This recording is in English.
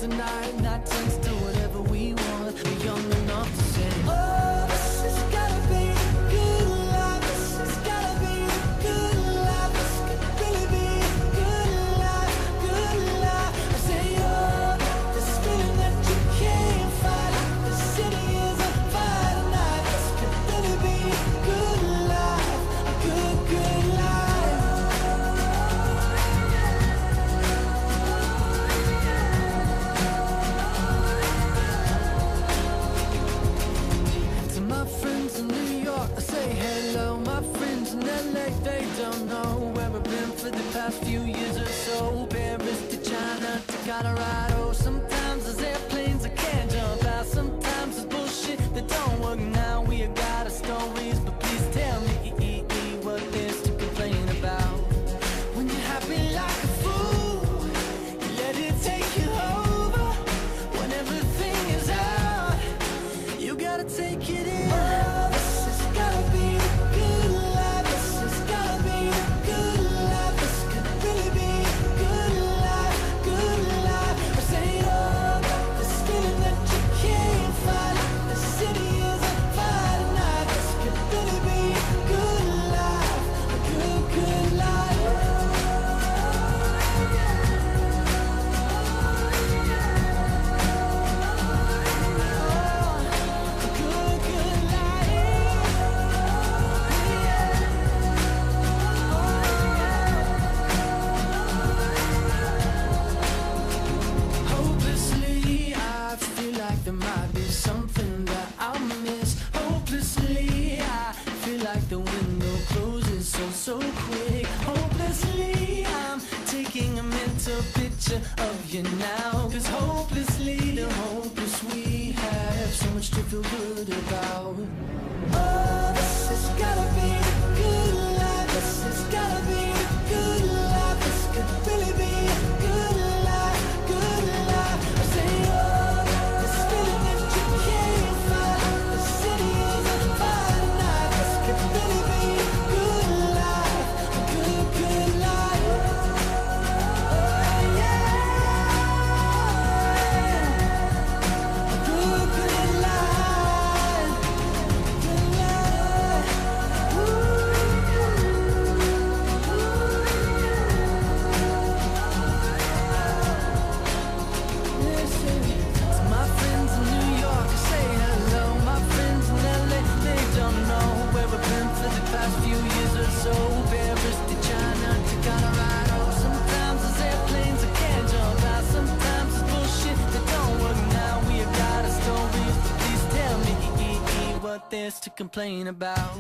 the night, night turns to whatever we want. We're young enough to say, oh, this has gotta be the good life. This has gotta be the good life. This could really be the good life, good life. I say, oh, this feeling that you can't fight. The city is on fire tonight. This could really be a good life, a good, good life. To my friends in New York, I say hello. My friends in LA, they don't know where I've been for the past few years or so. Paris to China to Colorado. Sometimes there's airplanes I can't jump out. Sometimes there's bullshit that don't work. Now we got our stories, but please tell me what there's to complain about. When you're happy like a fool, you let it take you over. When everything is out, you gotta take it in. Oh, this has gotta be the good life. This has gotta be the good life. This could really be the good life, good life. I say, oh, this feeling that you can't fight. The city is on fire tonight. This could really be a good life, a good, good life. A good, good life. Hopelessly, I feel like there might be something that I'll miss. Hopelessly, I feel like the window closes so quick. Hopelessly, I'm taking a mental picture of you now. 'Cause hopelessly, the hopeless we have so much to feel good about. Oh, this has gotta be the good life. This has gotta be the good life. This could really be a good life, good life. I say, oh, this feeling that you can't fight. The city is on fire tonight. This could really be a good life, a good, good life. Oh, yeah. A good, good life. Good life. Listen, to my friends in New York, I say hello. My friends in LA, they don't know where I've been for the past few years or so. Paris to China to Colorado. Sometimes there's airplanes I can't jump out. Sometimes it's bullshit that don't work. Now we have got our stories, but please tell me what there's to complain about.